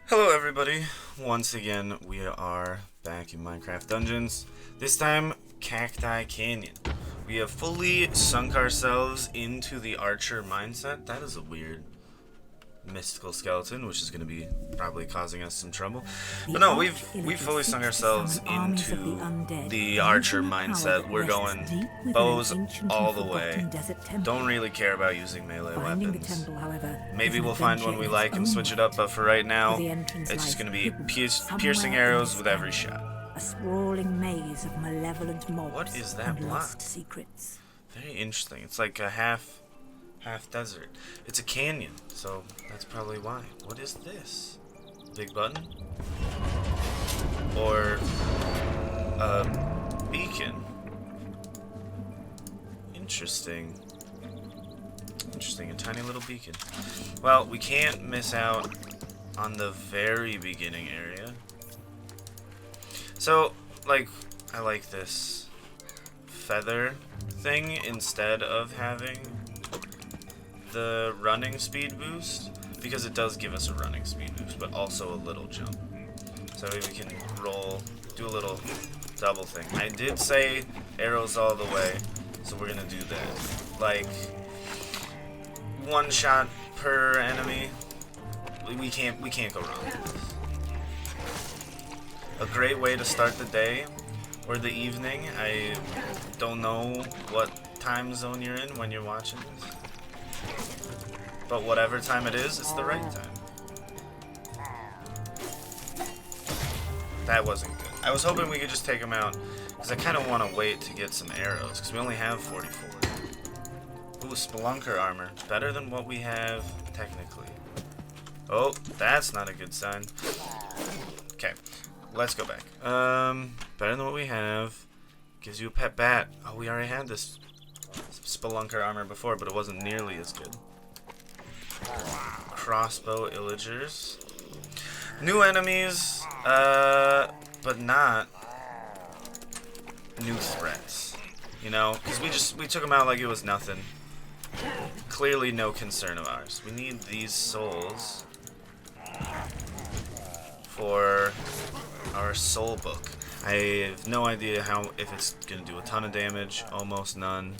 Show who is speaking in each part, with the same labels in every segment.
Speaker 1: Hello everybody, once again we are back in Minecraft Dungeons, this time Cacti Canyon. We have fully sunk ourselves into the archer mindset. That is a weird mystical skeleton, which is going to be probably causing us some trouble. But no, we've fully sunk ourselves into the archer mindset. We're going bows all the way. Don't really care about using melee weapons. Maybe we'll find one we like and switch it up, but for right now, it's just going to be piercing arrows with every shot.
Speaker 2: A sprawling maze of malevolent mobs.
Speaker 1: What is that
Speaker 2: and
Speaker 1: block?
Speaker 2: lost secrets.
Speaker 1: Very interesting. It's like a half desert. It's a canyon, so that's probably why. What is this? Big button? Or a beacon? Interesting. Interesting, a tiny little beacon. Well, we can't miss out on the very beginning area. So, like, I like this feather thing instead of having the running speed boost, because it does give us a running speed boost, but also a little jump. So we can roll, do a little double thing. I did say arrows all the way, so we're gonna do that. Like, one shot per enemy. We can't go wrong with this. A great way to start the day or the evening. I don't know what time zone you're in when you're watching this, but whatever time it is, it's the right time. That wasn't good. I was hoping we could just take them out, because I kind of want to wait to get some arrows, because we only have 44. Ooh, Spelunker armor. Better than what we have, technically. Oh, that's not a good sign. Okay, let's go back. Better than what we have. Gives you a pet bat. Oh, we already had this Spelunker armor before, but it wasn't nearly as good. Crossbow illagers. New enemies, but not new threats. You know, because we took them out like it was nothing. Clearly no concern of ours. We need these souls for our soul book. I have no idea if it's gonna do a ton of damage, almost none.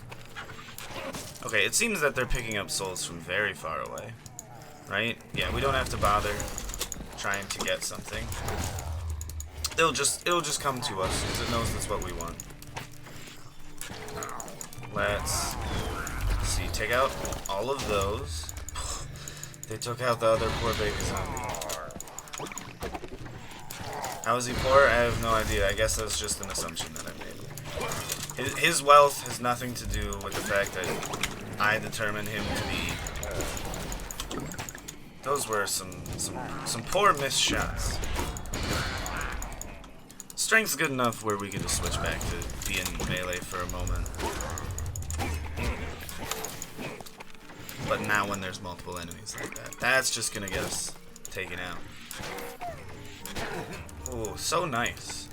Speaker 1: Okay, it seems that they're picking up souls from very far away, right? Yeah, we don't have to bother trying to get something. It'll just come to us because it knows that's what we want. Let's see, take out all of those. They took out the other poor baby zombie. How is he poor? I have no idea. I guess that's just an assumption that I made. His wealth has nothing to do with the fact that I determine him to be. Those were some poor missed shots. Strength's good enough where we can just switch back to being melee for a moment. But now when there's multiple enemies like that, that's just gonna get us taken out. Oh, so nice.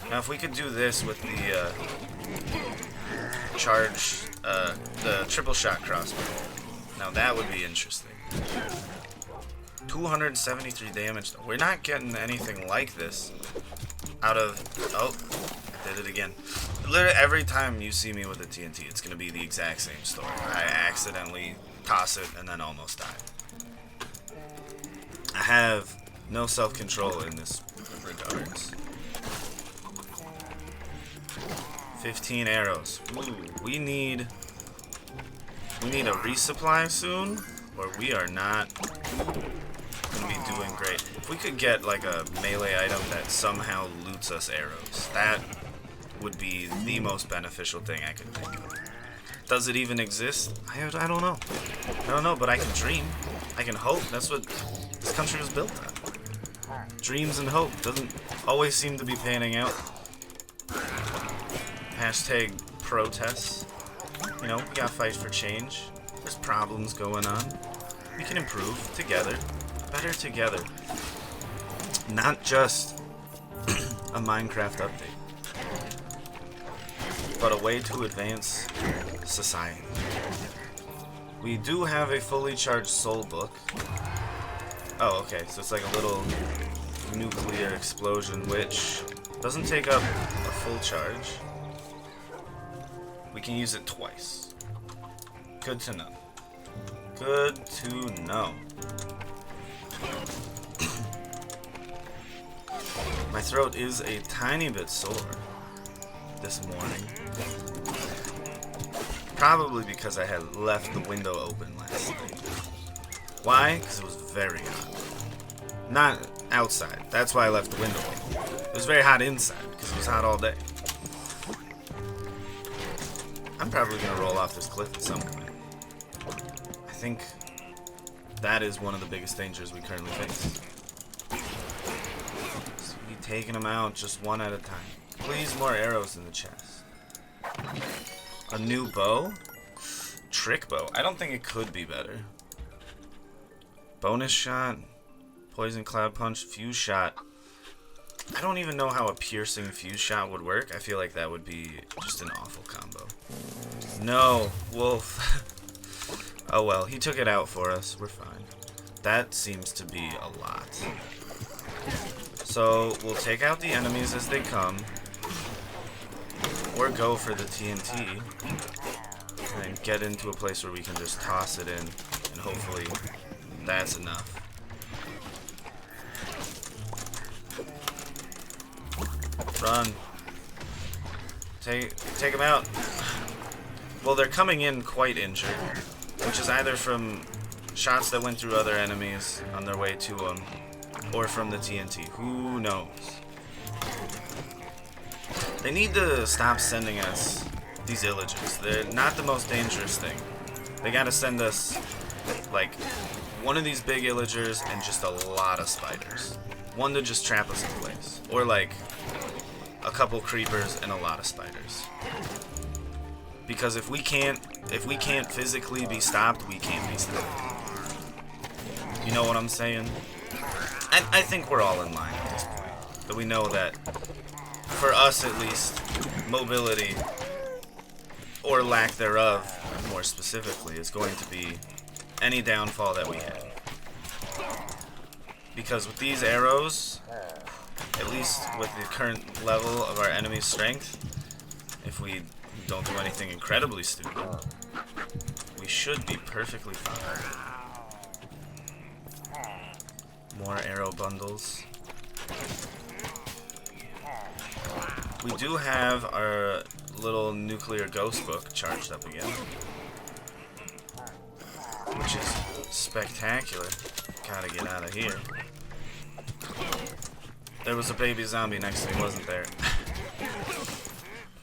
Speaker 1: Now if we could do this with the the triple shot crossbow, now that would be interesting. 273 damage though. We're not getting anything like this out of... Oh, I did it again. Literally every time you see me with a TNT, it's gonna be the exact same story. I accidentally toss it and then almost die. I have no self-control in this regards. 15 arrows. Ooh, we need a resupply soon, or we are not gonna be doing great. If we could get like a melee item that somehow loots us arrows, that would be the most beneficial thing I could think of. Does it even exist? I don't know. I don't know, but I can dream. I can hope. That's what this country was built on. Dreams and hope. Doesn't always seem to be panning out. Hashtag protests. You know, we gotta fight for change. There's problems going on. We can improve together. Better together. Not just a Minecraft update, but a way to advance society. We do have a fully charged soul book. Oh, okay, so it's like a little nuclear explosion, which doesn't take up a full charge. We can use it twice. Good to know. Good to know. My throat is a tiny bit sore this morning. Probably because I had left the window open last night. Why? Because it was very hot. Not outside. That's why I left the window open. It was very hot inside because it was hot all day. I'm probably going to roll off this cliff at some point. I think that is one of the biggest dangers we currently face. So we taking them out just one at a time. Please, more arrows in the chest. A new bow? Trick bow. I don't think it could be better. Bonus shot. Poison cloud punch. Fuse shot. I don't even know how a piercing fuse shot would work. I feel like that would be just an awful combo. No, wolf. Oh well, he took it out for us. We're fine. That seems to be a lot. So we'll take out the enemies as they come. Or go for the TNT. And get into a place where we can just toss it in. And hopefully that's enough. Run. Take them out. Well, they're coming in quite injured, which is either from shots that went through other enemies on their way to them, or from the TNT. Who knows? They need to stop sending us these illagers. They're not the most dangerous thing. They gotta send us, like, one of these big illagers and just a lot of spiders. One to just trap us in place. Or, like, a couple creepers and a lot of spiders. Because if we can't physically be stopped, we can't be stopped. You know what I'm saying? I think we're all in line at this point. That we know that, for us at least, mobility, or lack thereof, more specifically, is going to be any downfall that we have. Because with these arrows, at least with the current level of our enemy's strength, if we don't do anything incredibly stupid, we should be perfectly fine. More arrow bundles. We do have our little nuclear ghost book charged up again, which is spectacular. Gotta get out of here. There was a baby zombie next to me, wasn't there?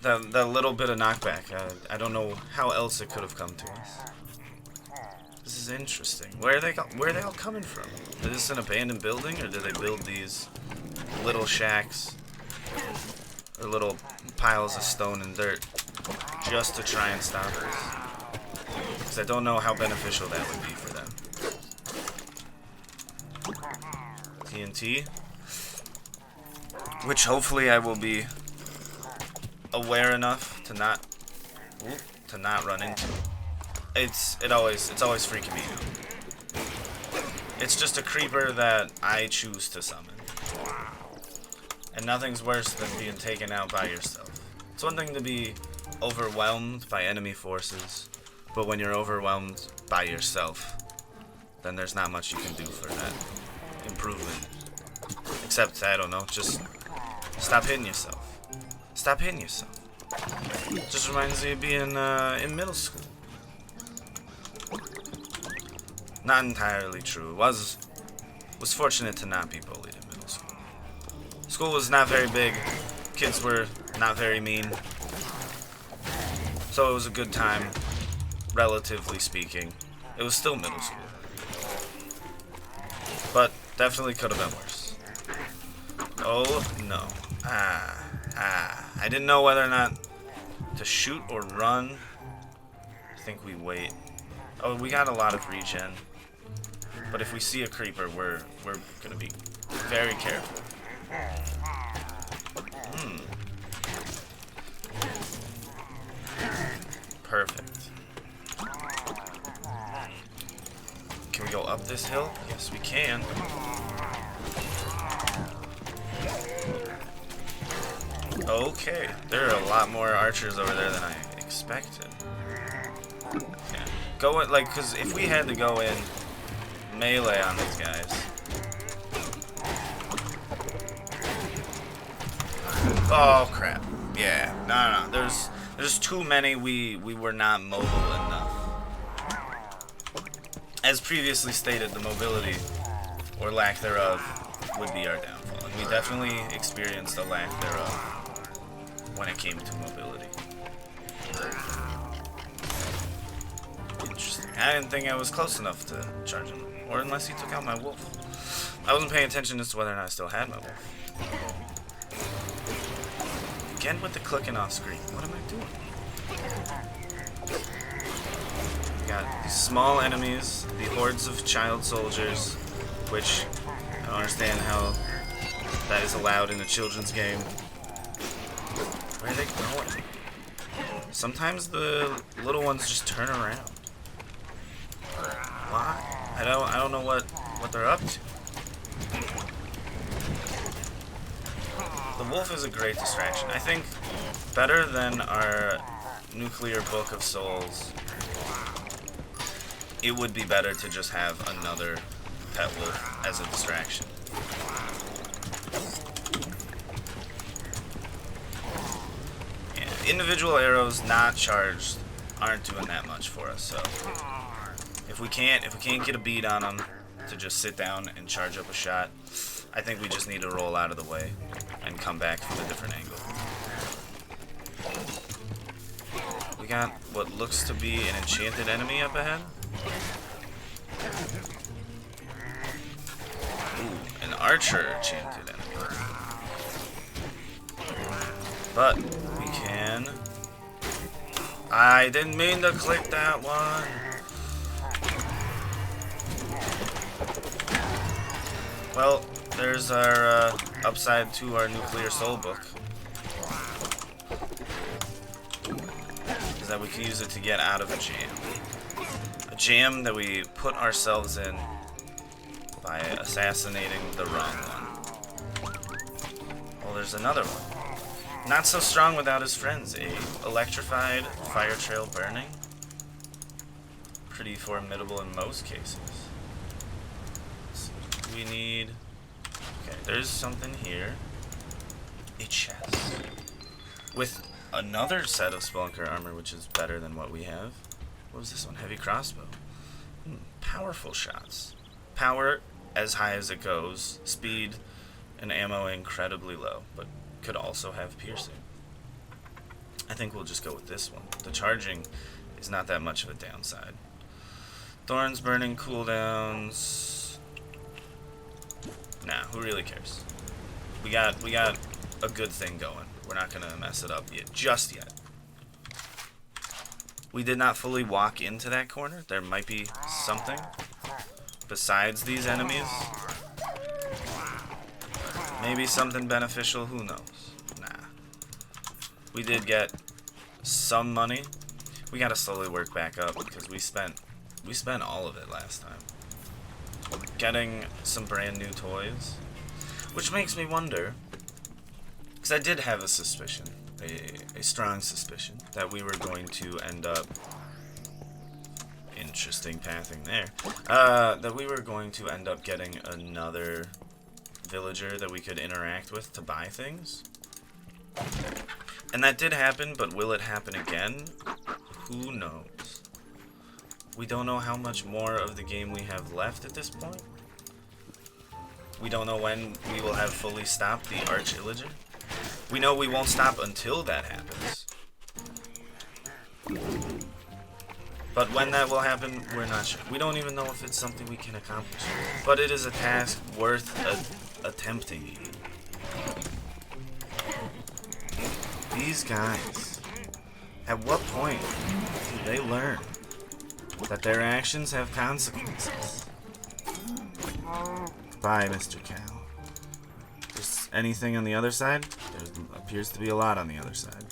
Speaker 1: that little bit of knockback. I don't know how else it could have come to us. This is interesting. Where are they all coming from? Is this an abandoned building, or did they build these little shacks or little piles of stone and dirt just to try and stop us? Because I don't know how beneficial that would be for them. TNT, which hopefully I will be aware enough to not run into. It's always freaking me out. It's just a creeper that I choose to summon. And nothing's worse than being taken out by yourself. It's one thing to be overwhelmed by enemy forces, but when you're overwhelmed by yourself, then there's not much you can do for that improvement. Except, I don't know, just stop hitting yourself. Stop hitting yourself. Just reminds me of being in middle school. Not entirely true. Was fortunate to not be bullied in middle school. School was not very big. Kids were not very mean. So it was a good time, relatively speaking. It was still middle school. But definitely could have been worse. Oh no. I didn't know whether or not to shoot or run. I think we wait. Oh, we got a lot of regen. But if we see a creeper, we're gonna be very careful. Perfect. Can we go up this hill? Yes, we can. Okay, there are a lot more archers over there than I expected. Yeah. Go in, like, because if we had to go in melee on these guys. Oh crap! Yeah, no. There's too many. We were not mobile enough. As previously stated, the mobility or lack thereof would be our downfall, and we definitely experienced a lack thereof when it came to mobility. Interesting. I didn't think I was close enough to charge him, or unless he took out my wolf. I wasn't paying attention as to whether or not I still had my wolf. Again with the clicking off screen. What am I doing? We got these small enemies, the hordes of child soldiers, which I don't understand how that is allowed in a children's game. Where are they going? Sometimes the little ones just turn around. Why? I don't know what they're up to. The wolf is a great distraction. I think better than our nuclear book of souls. It would be better to just have another pet wolf as a distraction. Yeah, individual arrows not charged aren't doing that much for us. So if we can't get a bead on them to just sit down and charge up a shot, I think we just need to roll out of the way and come back from a different angle. We got what looks to be an enchanted enemy up ahead. Ooh, an archer enchanted enemy. But we can... I didn't mean to click that one. Well, there's our upside to our nuclear soul book. Is that we can use it to get out of a jam. A jam that we put ourselves in by assassinating the wrong one. Well, there's another one. Not so strong without his friends. A electrified fire trail burning. Pretty formidable in most cases. We need... Okay, there's something here. A chest. With another set of Spelunker armor, which is better than what we have. What was this one? Heavy crossbow. Powerful shots. Power as high as it goes. Speed and ammo incredibly low, but could also have piercing. I think we'll just go with this one. The charging is not that much of a downside. Thorns burning cooldowns... Nah, who really cares? We got a good thing going. We're not gonna mess it up yet, just yet. We did not fully walk into that corner. There might be something besides these enemies. Maybe something beneficial, who knows? Nah. We did get some money. We gotta slowly work back up because we spent all of it last time. Getting some brand new toys, which makes me wonder, because I did have a suspicion, a strong suspicion, that we were going to end up, interesting pathing there, that we were going to end up getting another villager that we could interact with to buy things. And that did happen, but will it happen again? Who knows? We don't know how much more of the game we have left at this point. We don't know when we will have fully stopped the arch-illager. We know we won't stop until that happens. But when that will happen, we're not sure. We don't even know if it's something we can accomplish. But it is a task worth attempting. These guys, at what point do they learn that their actions have consequences? Bye, Mr. Cal. There's anything on the other side? There appears to be a lot on the other side.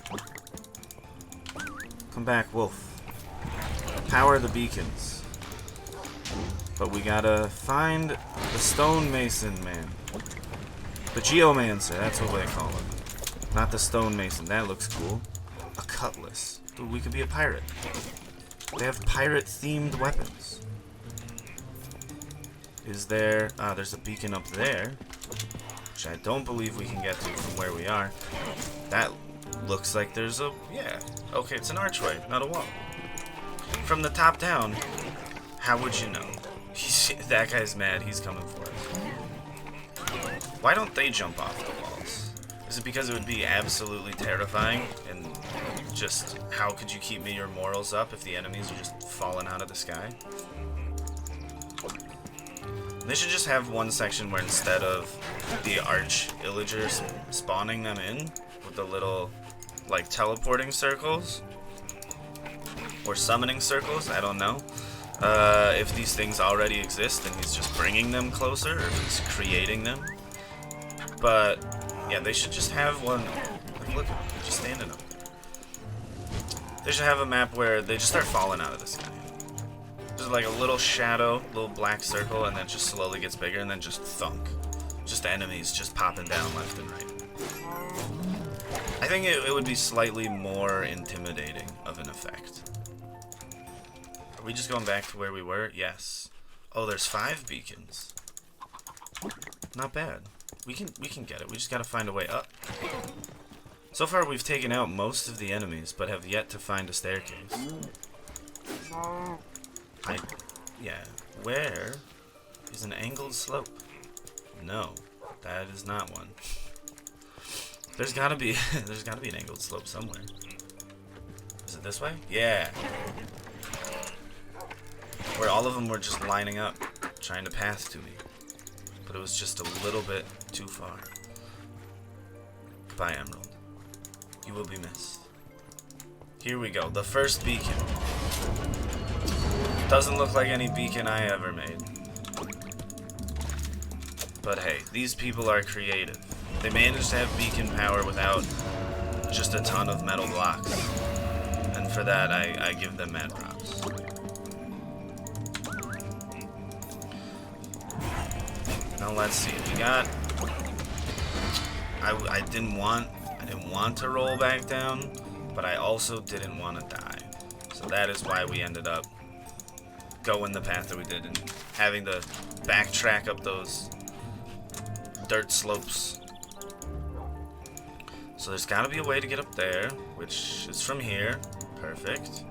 Speaker 1: Come back, Wolf. Power the beacons. But we gotta find the stonemason man. The geomancer, that's what they call him. Not the stonemason, that looks cool. A cutlass. Dude, we could be a pirate. They have pirate-themed weapons. Is there... there's a beacon up there, which I don't believe we can get to from where we are. That looks like there's a... yeah. Okay, it's an archway, not a wall. From the top down, how would you know? That guy's mad, he's coming for us. Why don't they jump off the walls? Is it because it would be absolutely terrifying? And just, how could you keep your morals up if the enemies are just falling out of the sky? They should just have one section where instead of the arch-illagers spawning them in with the little, like, teleporting circles or summoning circles, I don't know. If these things already exist and he's just bringing them closer, or if he's creating them. But yeah, they should just have one. Like, look at him, just standing up there. They should have a map where they just start falling out of the sky. Just like a little shadow, little black circle, and then just slowly gets bigger, and then just thunk. Just enemies just popping down left and right. I think it would be slightly more intimidating of an effect. Are we just going back to where we were? Yes. Oh, there's 5 beacons. Not bad. We can get it. We just gotta find a way up. So far, we've taken out most of the enemies, but have yet to find a staircase. Yeah. Where is an angled slope? No, that is not one. There's gotta be an angled slope somewhere. Is it this way? Yeah. Where all of them were just lining up, trying to pass to me. But it was just a little bit too far. Goodbye, Emerald. You will be missed. Here we go, the first beacon. Doesn't look like any beacon I ever made. But hey, these people are creative. They managed to have beacon power without just a ton of metal blocks. And for that, I give them mad props. Now let's see. We got. I didn't want to roll back down, but I also didn't want to die. So that is why we ended up going the path that we did and having to backtrack up those dirt slopes. So there's got to be a way to get up there, which is from here. Perfect.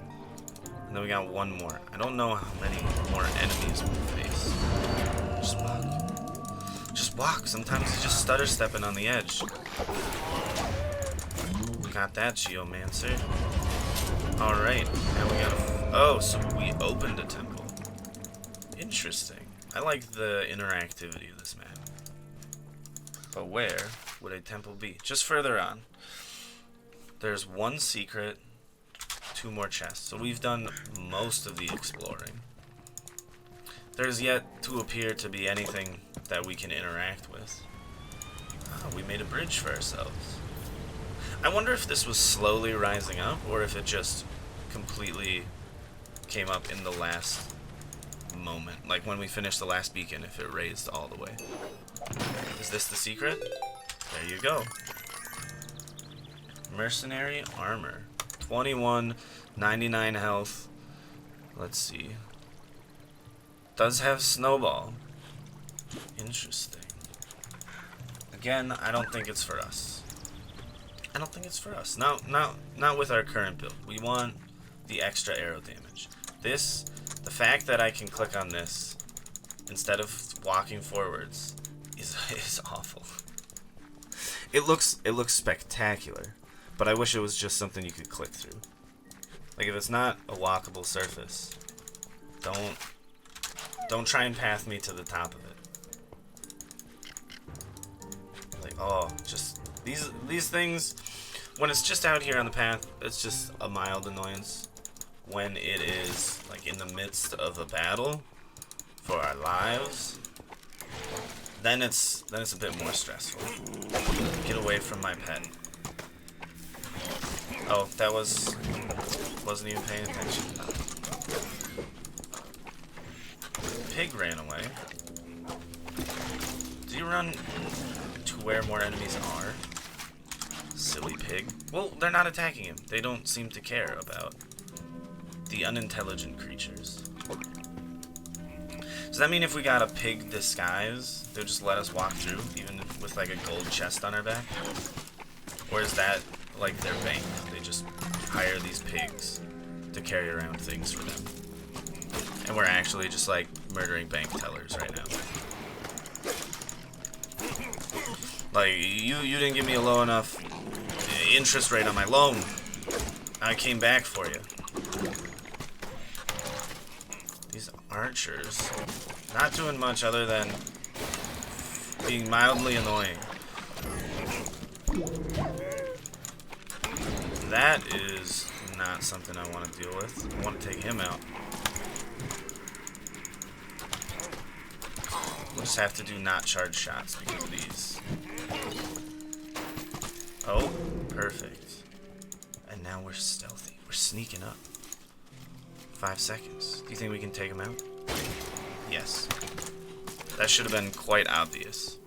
Speaker 1: And then we got one more. I don't know how many more enemies we face. Just walk. Just walk. Sometimes you just stutter stepping on the edge. Got that, Geomancer. Alright. Now we gotta... oh, so we opened a temple. Interesting. I like the interactivity of this map. But where would a temple be? Just further on. There's one secret, 2 more chests. So we've done most of the exploring. There's yet to appear to be anything that we can interact with. Oh, we made a bridge for ourselves. I wonder if this was slowly rising up, or if it just completely came up in the last moment. Like when we finished the last beacon, if it raised all the way. Is this the secret? There you go. Mercenary armor. 21, 99 health. Let's see. Does have snowball. Interesting. Again, I don't think it's for us. I don't think it's for us. Not with our current build. We want the extra arrow damage. This, the fact that I can click on this instead of walking forwards is awful. It looks spectacular, but I wish it was just something you could click through. Like if it's not a walkable surface, don't try and path me to the top of it. Like, oh, just these things, when it's just out here on the path, it's just a mild annoyance. When it is like in the midst of a battle for our lives, then it's a bit more stressful. Get away from my pet. Oh, that wasn't even paying attention. pig ran away. Did he run to where more enemies are? Silly pig. Well, they're not attacking him. They don't seem to care about the unintelligent creatures. Does that mean if we got a pig disguise, they'll just let us walk through, even with like a gold chest on our back? Or is that like their bank? They just hire these pigs to carry around things for them. And we're actually just like murdering bank tellers right now. Like, you didn't give me a low enough interest rate on my loan. I came back for you. These archers, not doing much other than being mildly annoying. That is not something I want to deal with. I want to take him out. We'll just have to do not charge shots because of these. Oh, perfect. And now we're stealthy. We're sneaking up. 5 seconds. Do you think we can take him out? Yes. That should have been quite obvious.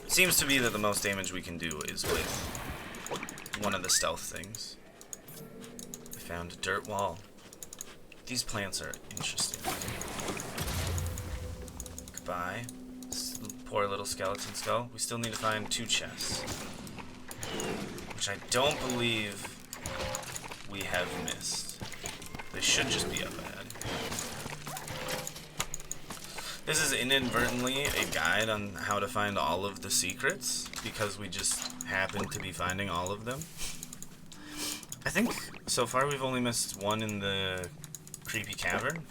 Speaker 1: Seems to be that the most damage we can do is with one of the stealth things. We found a dirt wall. These plants are interesting. Goodbye. This poor little skeleton skull. We still need to find 2 chests. Which I don't believe we have missed. They should just be up ahead. This is inadvertently a guide on how to find all of the secrets, because we just happen to be finding all of them. I think so far we've only missed one in the creepy cavern.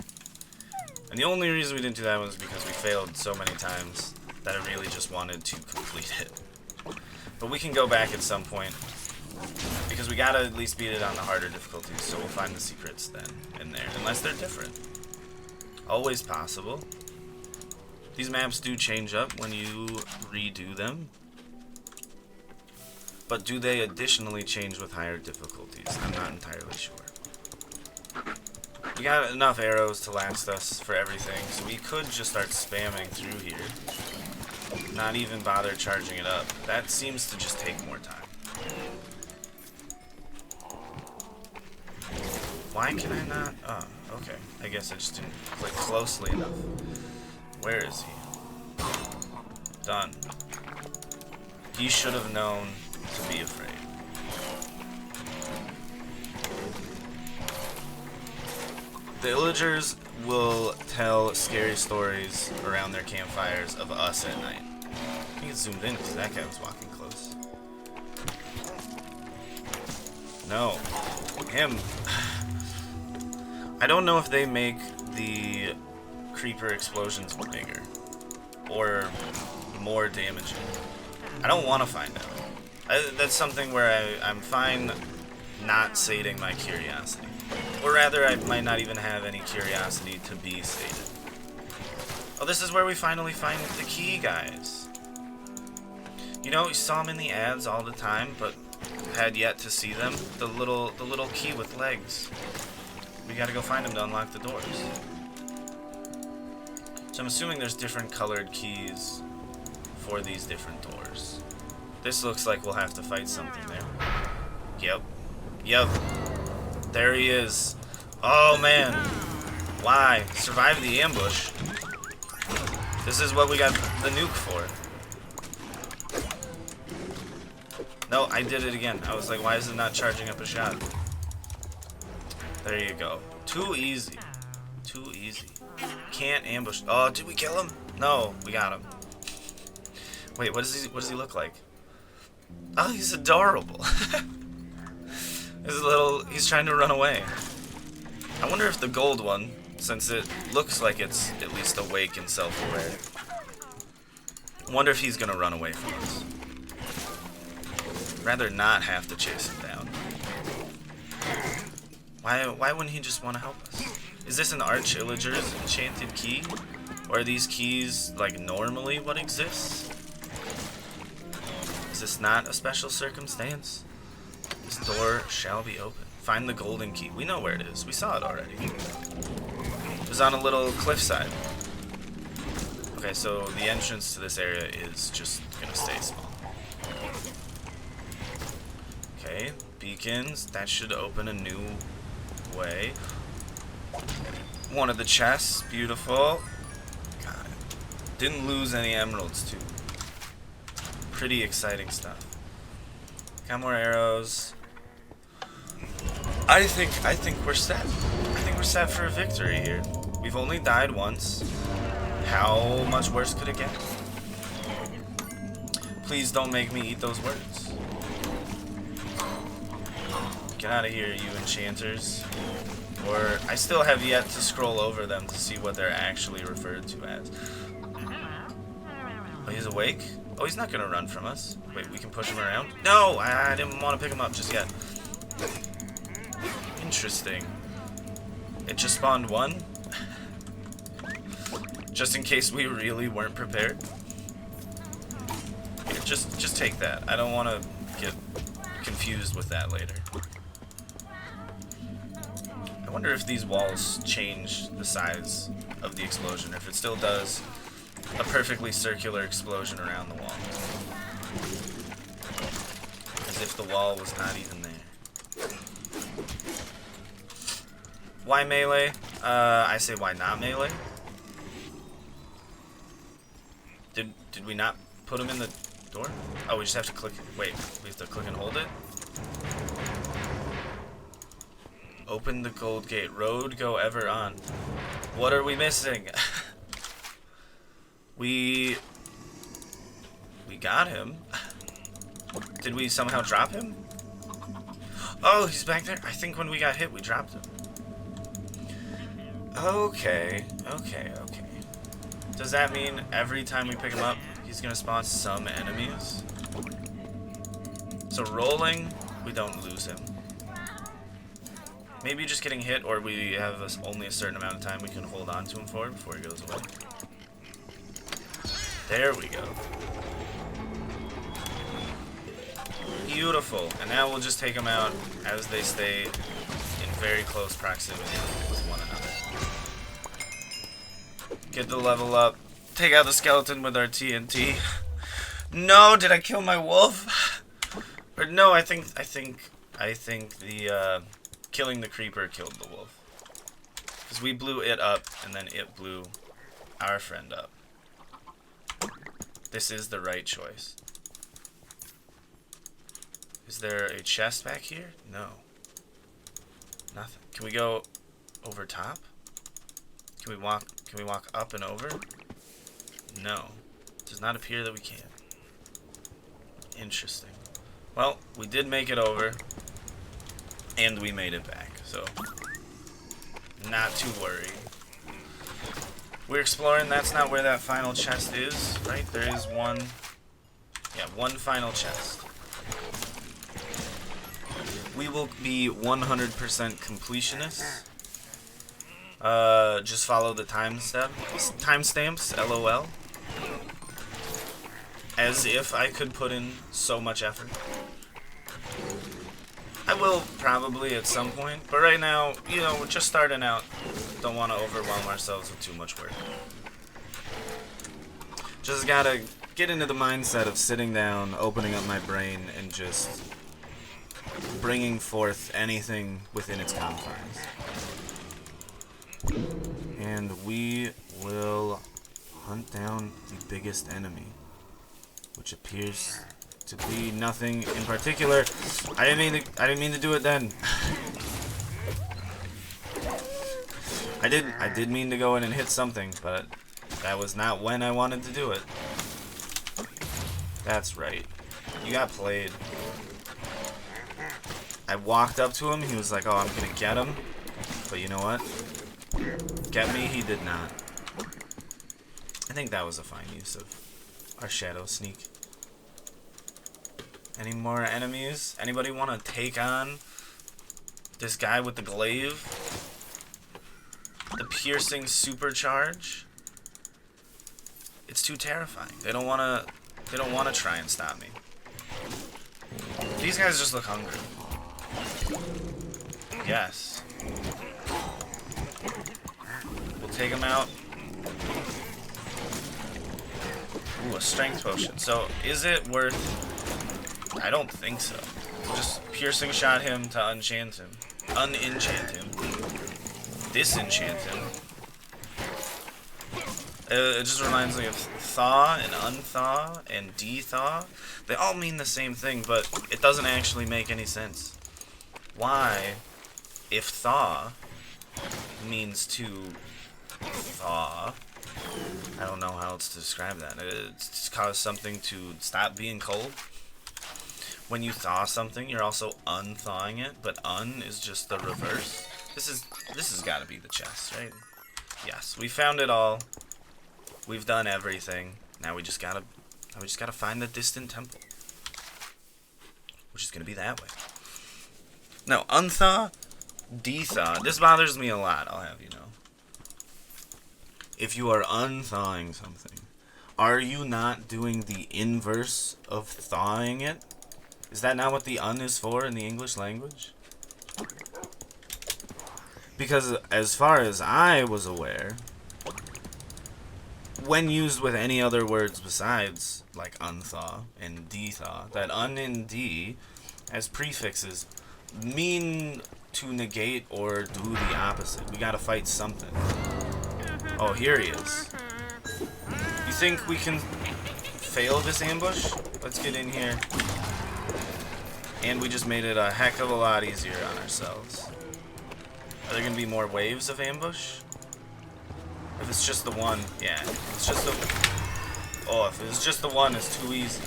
Speaker 1: And the only reason we didn't do that was because we failed so many times that I really just wanted to complete it. But we can go back at some point, because we gotta at least beat it on the harder difficulties, so we'll find the secrets then and there, unless they're different. Always possible. These maps do change up when you redo them. But do they additionally change with higher difficulties? I'm not entirely sure. We got enough arrows to last us for everything, so we could just start spamming through here. Not even bother charging it up. That seems to just take more time. Why can I not? Oh, okay. I guess I just didn't click closely enough. Where is he? Done. He should have known to be afraid. The illagers will tell scary stories around their campfires of us at night. I think it's zoomed in because that guy was walking close. No. Him. I don't know if they make the creeper explosions bigger or more damaging. I don't want to find out. That's something where I'm fine not sating my curiosity. Or rather, I might not even have any curiosity to be sated. Oh, this is where we finally find the key, guys. You know, we saw them in the ads all the time, but had yet to see them. The little key with legs. We gotta go find them to unlock the doors. So I'm assuming there's different colored keys for these different doors. This looks like we'll have to fight something there. Yep. Yep. There he is. Oh man. Why? Survive the ambush. This is what we got the nuke for. No, I did it again. I was like, why is it not charging up a shot? There you go. Too easy. Too easy. Can't ambush. Oh, did we kill him? No, we got him. Wait, what does he look like? Oh, he's adorable. He's trying to run away. I wonder if the gold one, since it looks like it's at least awake and self-aware, I wonder if he's gonna run away from us. Rather not have to chase him down. Why wouldn't he just want to help us? Is this an arch-illager's enchanted key? Or are these keys, like, normally what exists? Is this not a special circumstance? This door shall be open. Find the golden key. We know where it is. We saw it already. was on a little cliffside. Okay, so the entrance to this area is just gonna stay small. Okay, beacons. That should open a new way. One of the chests. Beautiful. God. Didn't lose any emeralds, too. Pretty exciting stuff. Got more arrows. I think we're set. I think we're set for a victory here. We've only died once. How much worse could it get? Please don't make me eat those words. Get out of here, you enchanters. Or, I still have yet to scroll over them to see what they're actually referred to as. Oh, he's awake? Oh, he's not gonna run from us. Wait, we can push him around? No! I didn't want to pick him up just yet. Interesting. It just spawned one? Just in case we really weren't prepared. Here, just take that. I don't want to get confused with that later. I wonder if these walls change the size of the explosion, or if it still does a perfectly circular explosion around the wall. As if the wall was not even there. Why melee? I say why not melee? Did we not put him in the door? Oh, we just have to click. Wait, we have to click and hold it? Open the gold gate. Road go ever on. What are we missing? We got him. Did we somehow drop him? Oh, he's back there. I think when we got hit, we dropped him. Okay. Does that mean every time we pick him up, he's gonna spawn some enemies? So rolling, we don't lose him. Maybe just getting hit, or we have only a certain amount of time we can hold on to him for before he goes away. There we go. Beautiful. And now we'll just take them out as they stay in very close proximity with one another. Get the level up. Take out the skeleton with our TNT. No, did I kill my wolf? Or no, I think the killing the creeper killed the wolf. Because we blew it up and then it blew our friend up. This is the right choice. Is there a chest back here? No. Nothing. Can we go over top? Can we walk up and over? No. It does not appear that we can. Interesting. Well, we did make it over. And we made it back. So, not to worry. We're exploring. That's not where that final chest is, right? There is one. Yeah, one final chest. We will be 100% completionists. Just follow the timestamps, LOL. As if I could put in so much effort. I will probably at some point, but right now, you know, we're just starting out. Don't want to overwhelm ourselves with too much work. Just gotta get into the mindset of sitting down, opening up my brain, and just bringing forth anything within its confines. And we will hunt down the biggest enemy, which appears to be nothing in particular. I didn't mean to do it then. I did mean to go in and hit something, but that was not when I wanted to do it. That's right. You got played. I walked up to him, he was like, oh, I'm gonna get him. But you know what? Get me, he did not. I think that was a fine use of our shadow sneak. Any more enemies? Anybody want to take on this guy with the glaive? The piercing supercharge? It's too terrifying. They don't want to try and stop me. These guys just look hungry. Yes. We'll take him out. Ooh, a strength potion. So, is it worth... I don't think so. Just piercing shot him to unenchant him. Unenchant him. Disenchant him. It just reminds me of thaw and unthaw and dethaw. They all mean the same thing, but it doesn't actually make any sense. Why, if thaw means to thaw, I don't know how else to describe that. It's cause something to stop being cold. When you thaw something, you're also unthawing it, but is just the reverse. This has got to be the chest, right? Yes, we found it all. We've done everything. Now we just gotta find the distant temple, which is gonna be that way. Now, unthaw, dethaw. This bothers me a lot, I'll have you know. If you are unthawing something, are you not doing the inverse of thawing it? Is that not what the is for in the English language? Because as far as I was aware, when used with any other words besides like unthaw and dethaw, that and d as prefixes mean to negate or do the opposite. We gotta fight something. Oh, here he is. You think we can fail this ambush? Let's get in here. And we just made it a heck of a lot easier on ourselves. Are there gonna be more waves of ambush? If it's just the one, yeah. It's just the... Oh, if it's just the one, it's too easy.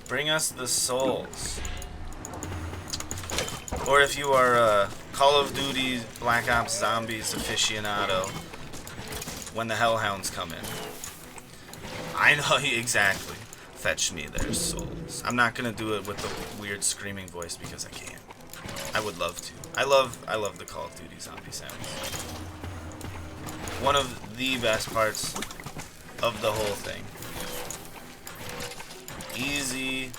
Speaker 1: Bring us the souls. Or if you are a Call of Duty Black Ops Zombies aficionado, when the Hellhounds come in. I know exactly. Fetch me their souls. I'm not gonna do it with the weird screaming voice because I can't. I would love to. I love the Call of Duty zombie sounds. One of the best parts of the whole thing. Easy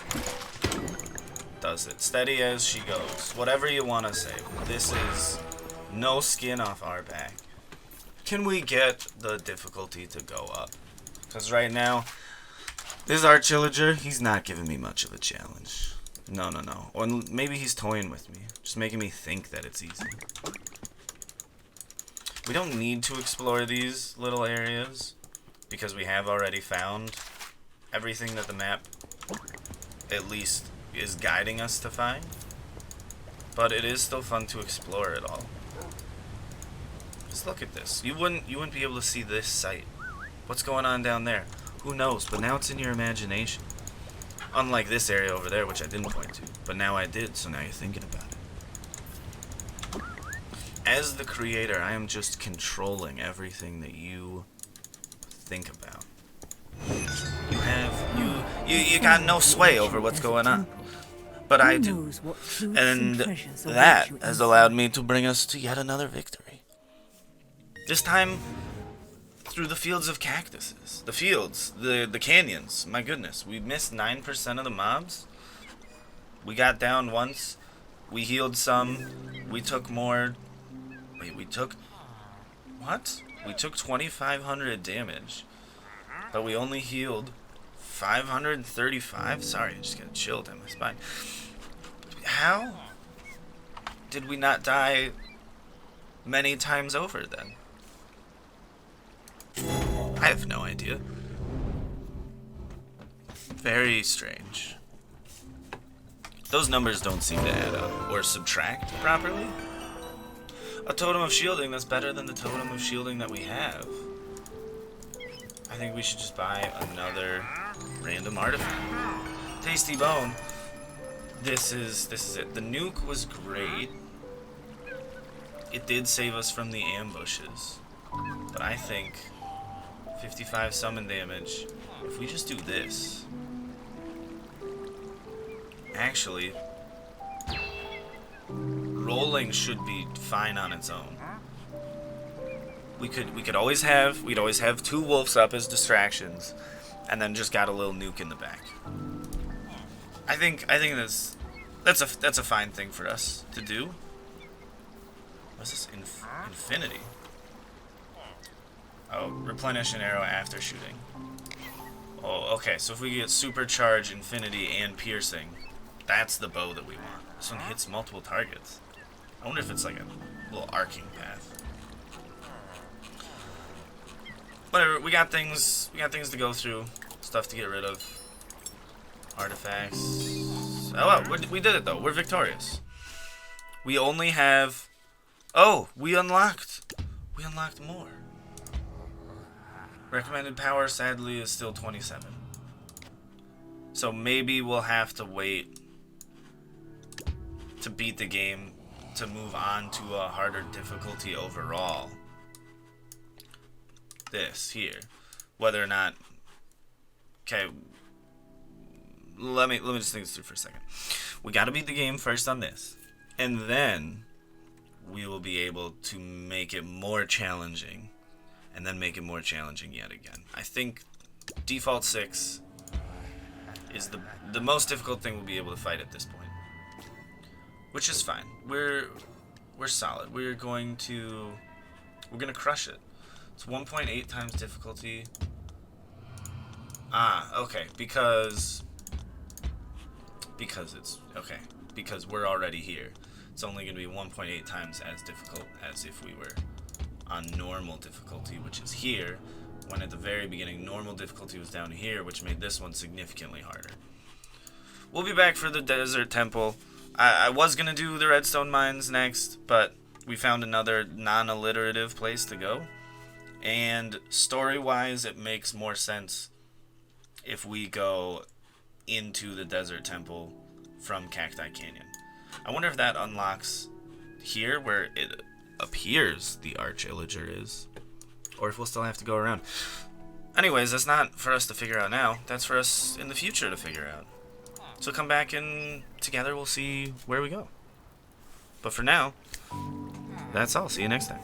Speaker 1: does it. Steady as she goes. Whatever you want to say. This is no skin off our back. Can we get the difficulty to go up? Because right now, this arch-illager, he's not giving me much of a challenge. No. Or maybe he's toying with me. Just making me think that it's easy. We don't need to explore these little areas because we have already found everything that the map at least is guiding us to find. But it is still fun to explore it all. Just look at this. You wouldn't be able to see this site. What's going on down there? Who knows? But now it's in your imagination. Unlike this area over there, which I didn't point to. But now I did, so now you're thinking about it. As the creator, I am just controlling everything that you think about. You got no sway over what's going on. But I do. And that has allowed me to bring us to yet another victory. This time, through the fields of cactuses. The fields, the canyons. My goodness, we missed 9% of the mobs. We got down once. We healed some. We took more. Wait, we took... What? We took 2,500 damage. But we only healed 535? Sorry, I just got chilled in my spine. How did we not die many times over then? I have no idea. Very strange. Those numbers don't seem to add up or subtract properly. A totem of shielding that's better than the totem of shielding that we have. I think we should just buy another random artifact. Tasty bone. This is it. The nuke was great. It did save us from the ambushes. But I think 55 summon damage. If we just do this. Actually, rolling should be fine on its own. We'd always have two wolves up as distractions, and then just got a little nuke in the back. I think that's a fine thing for us to do. What's this? Infinity. Oh, replenish an arrow after shooting. Oh, okay, so if we get supercharge, infinity, and piercing, that's the bow that we want. This one hits multiple targets. I wonder if it's like a little arcing path. Whatever, we got things to go through, stuff to get rid of, artifacts. Oh well, we did it though. We're victorious. We only have. Oh, we unlocked more. Recommended power, sadly, is still 27. So maybe we'll have to wait to beat the game to move on to a harder difficulty overall. This here, whether or not. Okay, let me just think this through for a second. We got to beat the game first on this, and then we will be able to make it more challenging, and then make it more challenging yet again. I think default 6 is the most difficult thing we'll be able to fight at this point, which is fine. We're solid. We're gonna crush it. It's 1.8 times difficulty. Ah, okay, because it's okay, because we're already here. It's only going to be 1.8 times as difficult as if we were on normal difficulty, which is here, when at the very beginning normal difficulty was down here, which made this one significantly harder. We'll be back for the desert temple. I was going to do the redstone mines next, but we found another non-alliterative place to go, and story-wise it makes more sense if we go into the desert temple from Cacti Canyon. I wonder if that unlocks here where it appears the arch-illager is, or if we'll still have to go around. Anyways, that's not for us to figure out now. That's for us in the future to figure out. So come back and together we'll see where we go. But for now, that's all. See you next time.